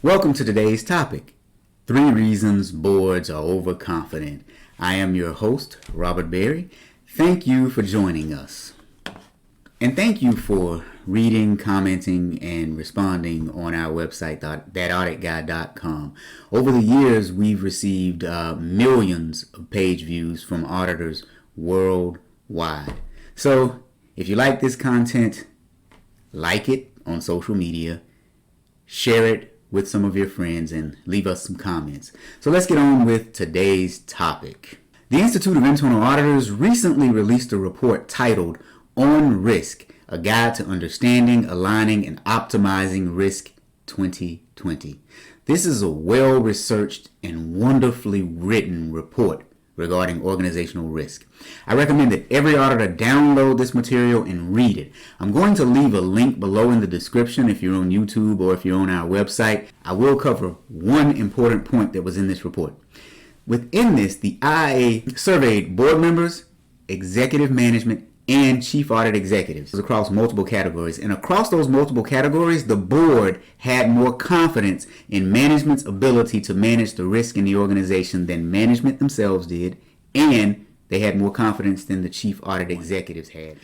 Welcome to today's topic, 3 reasons boards are overconfident. I am your host, Robert Berry. Thank you for joining us. And thank you for reading, commenting, and responding on our website, thatauditguy.com. Over the years, we've received millions of page views from auditors worldwide. So if you like this content, like it on social media, share it with some of your friends, and leave us some comments. So let's get on with today's topic. The Institute of Internal Auditors recently released a report titled On Risk, a Guide to Understanding, Aligning, and Optimizing Risk 2020. This is a well-researched and wonderfully written report regarding organizational risk. I recommend that every auditor download this material and read it. I'm going to leave a link below in the description if you're on YouTube or if you're on our website. I will cover one important point that was in this report. Within this, the IA surveyed board members, executive management, and chief audit executives across multiple categories. And across those multiple categories, the board had more confidence in management's ability to manage the risk in the organization than management themselves did, and they had more confidence than the chief audit executives had.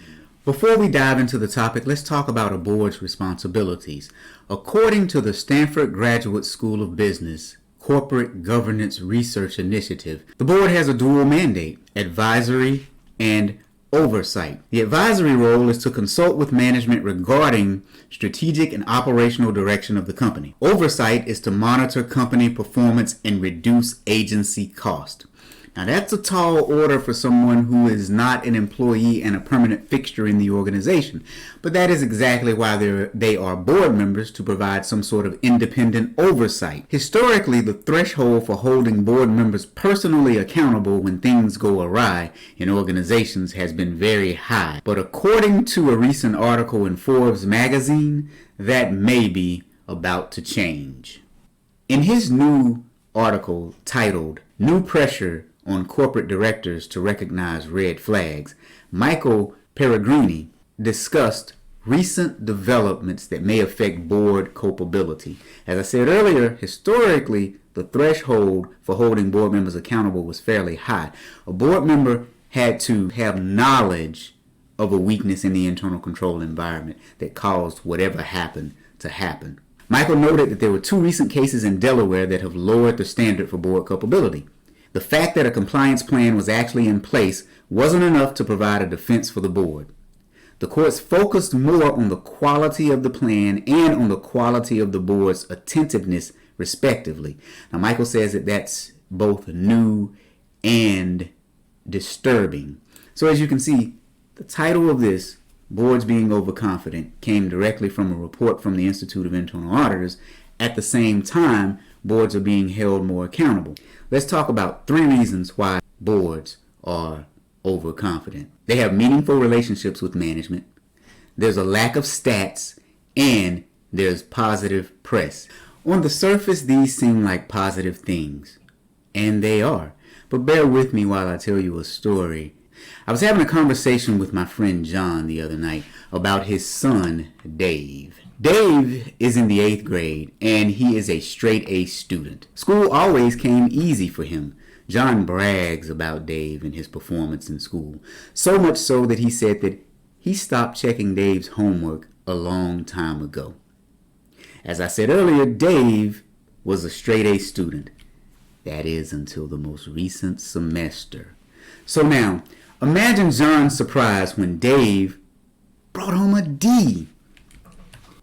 Before we dive into the topic, let's talk about a board's responsibilities. According to the Stanford Graduate School of Business Corporate Governance Research Initiative, the board has a dual mandate: advisory and oversight. The advisory role is to consult with management regarding strategic and operational direction of the company. Oversight is to monitor company performance and reduce agency cost. Now that's a tall order for someone who is not an employee and a permanent fixture in the organization, but that is exactly why they are board members, to provide some sort of independent oversight. Historically, the threshold for holding board members personally accountable when things go awry in organizations has been very high, but according to a recent article in Forbes magazine, that may be about to change. In his new article titled New Pressure on Corporate Directors to Recognize Red Flags, Michael Peregrini discussed recent developments that may affect board culpability. As I said earlier, historically, the threshold for holding board members accountable was fairly high. A board member had to have knowledge of a weakness in the internal control environment that caused whatever happened to happen. Michael noted that there were 2 recent cases in Delaware that have lowered the standard for board culpability. The fact that a compliance plan was actually in place wasn't enough to provide a defense for the board. The courts focused more on the quality of the plan and on the quality of the board's attentiveness, respectively. Now, Michael says that that's both new and disturbing. So as you can see, the title of this, Boards Being Overconfident, came directly from a report from the Institute of Internal Auditors. At the same time, boards are being held more accountable. Let's talk about 3 reasons why boards are overconfident. They have meaningful relationships with management, there's a lack of stats, and there's positive press. On the surface, these seem like positive things, and they are. But bear with me while I tell you a story. I was having a conversation with my friend John the other night about his son, Dave. Dave is in the 8th grade, and he is a straight A student. School always came easy for him. John brags about Dave and his performance in school, so much so that he said that he stopped checking Dave's homework a long time ago. As I said earlier, Dave was a straight A student. That is, until the most recent semester. So now, imagine John's surprise when Dave brought home a D.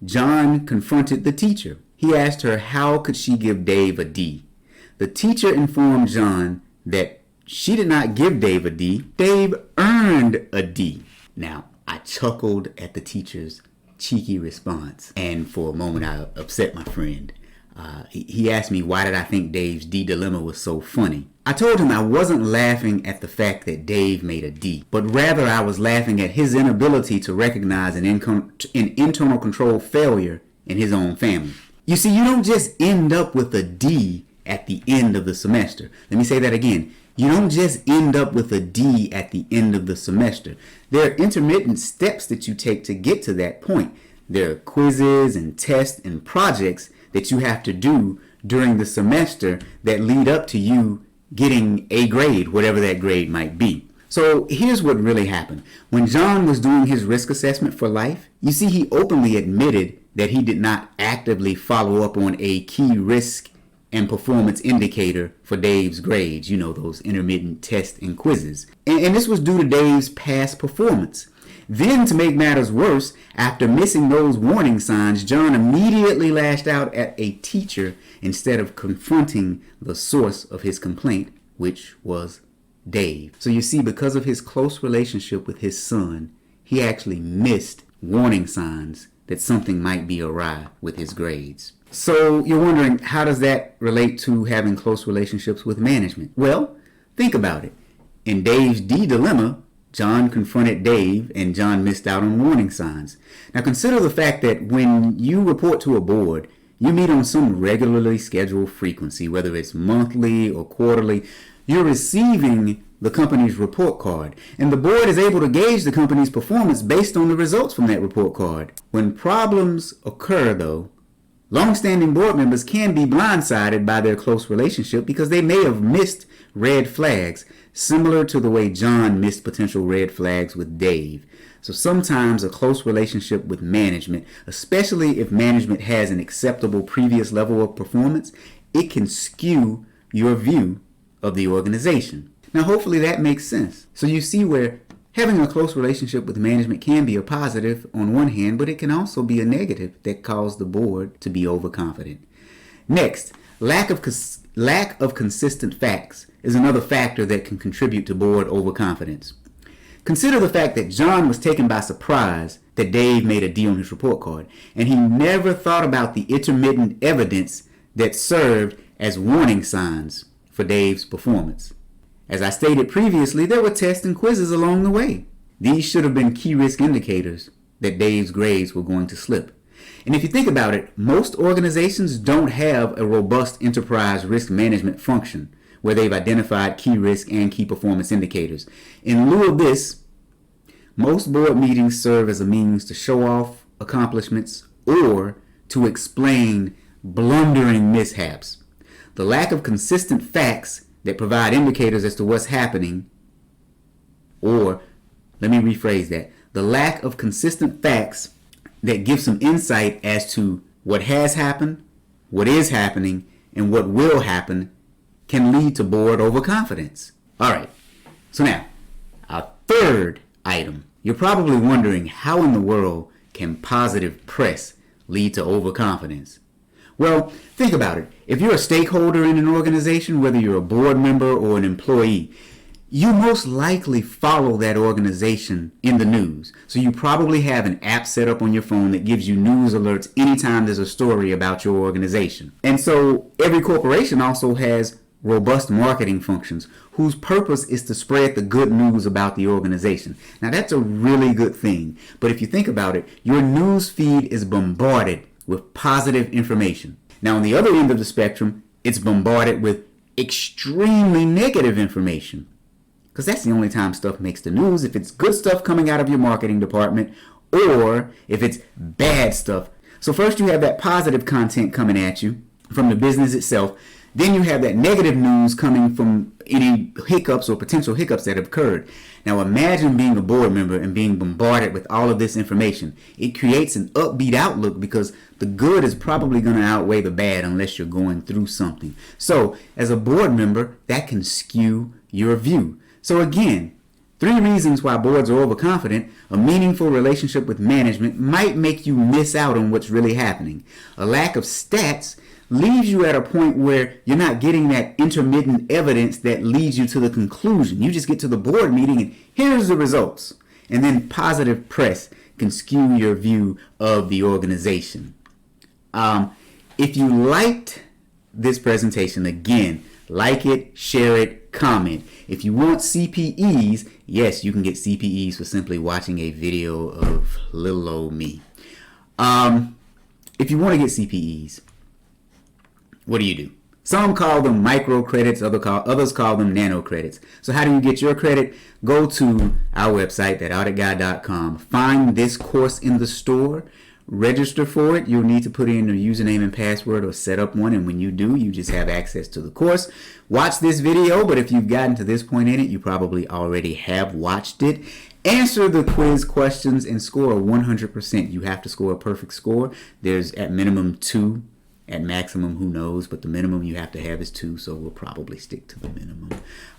John confronted the teacher. He asked her how could she give Dave a D. The teacher informed John that she did not give Dave a D. Dave earned a D. Now, I chuckled at the teacher's cheeky response, and for a moment I upset my friend. He asked me why did I think Dave's D dilemma was so funny. I told him I wasn't laughing at the fact that Dave made a D, but rather I was laughing at his inability to recognize an internal control failure in his own family. You see, you don't just end up with a D at the end of the semester. Let me say that again. You don't just end up with a D at the end of the semester. There are intermittent steps that you take to get to that point. There are quizzes and tests and projects that you have to do during the semester that lead up to you getting a grade, whatever that grade might be. So here's what really happened. When John was doing his risk assessment for life, you see, he openly admitted that he did not actively follow up on a key risk and performance indicator for Dave's grades, those intermittent tests and quizzes. And this was due to Dave's past performance. Then, to make matters worse, after missing those warning signs, John immediately lashed out at a teacher instead of confronting the source of his complaint, which was Dave. So you see, because of his close relationship with his son, he actually missed warning signs that something might be awry with his grades. So you're wondering, how does that relate to having close relationships with management? Well, think about it. In Dave's D dilemma, John confronted Dave and John missed out on warning signs. Now consider the fact that when you report to a board, you meet on some regularly scheduled frequency, whether it's monthly or quarterly. You're receiving the company's report card, and the board is able to gauge the company's performance based on the results from that report card. When problems occur, though, long-standing board members can be blindsided by their close relationship because they may have missed red flags, similar to the way John missed potential red flags with Dave. So sometimes a close relationship with management, especially if management has an acceptable previous level of performance, it can skew your view of the organization. Now, hopefully that makes sense. So you see where having a close relationship with management can be a positive on one hand, but it can also be a negative that caused the board to be overconfident. Next, lack of consistent facts is another factor that can contribute to board overconfidence. Consider the fact that John was taken by surprise that Dave made a D on his report card, and he never thought about the intermittent evidence that served as warning signs for Dave's performance. As I stated previously, there were tests and quizzes along the way. These should have been key risk indicators that Dave's grades were going to slip. And if you think about it, most organizations don't have a robust enterprise risk management function where they've identified key risk and key performance indicators. In lieu of this, most board meetings serve as a means to show off accomplishments or to explain blundering mishaps. The lack of consistent facts that provide indicators as to what's happening, or let me rephrase that, the lack of consistent facts that give some insight as to what has happened, what is happening, and what will happen can lead to board overconfidence. All right, so now, our third item. You're probably wondering, how in the world can positive press lead to overconfidence? Well, think about it. If you're a stakeholder in an organization, whether you're a board member or an employee, you most likely follow that organization in the news. So you probably have an app set up on your phone that gives you news alerts anytime there's a story about your organization. And so every corporation also has robust marketing functions whose purpose is to spread the good news about the organization. Now that's a really good thing. But if you think about it, your news feed is bombarded with positive information. Now on the other end of the spectrum, it's bombarded with extremely negative information. Because that's the only time stuff makes the news, if it's good stuff coming out of your marketing department or if it's bad stuff. So first you have that positive content coming at you from the business itself. Then you have that negative news coming from any hiccups or potential hiccups that have occurred. Now imagine being a board member and being bombarded with all of this information. It creates an upbeat outlook because the good is probably going to outweigh the bad unless you're going through something. So as a board member, that can skew your view. So again, 3 reasons why boards are overconfident. A meaningful relationship with management might make you miss out on what's really happening. A lack of stats leaves you at a point where you're not getting that intermittent evidence that leads you to the conclusion. You just get to the board meeting and here's the results. And then positive press can skew your view of the organization. If you liked this presentation, again, like it, share it, comment. If you want CPEs, yes, you can get CPEs for simply watching a video of little old me. If you want to get CPEs, what do? Some call them micro credits, others call them nano credits. So how do you get your credit? Go to our website at auditguy.com. Find this course in the store, register for it, you'll need to put in a username and password or set up one, and when you do, you just have access to the course. Watch this video, but if you've gotten to this point in it, you probably already have watched it. Answer the quiz questions and score 100%. You have to score a perfect score. There's at minimum 2. At maximum, who knows, but the minimum you have to have is 2, so we'll probably stick to the minimum.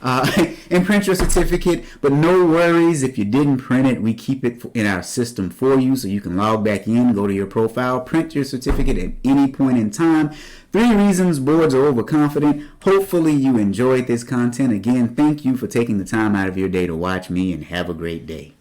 And print your certificate, but no worries if you didn't print it. We keep it in our system for you, so you can log back in, go to your profile, print your certificate at any point in time. 3 reasons boards are overconfident. Hopefully you enjoyed this content. Again, thank you for taking the time out of your day to watch me, and have a great day.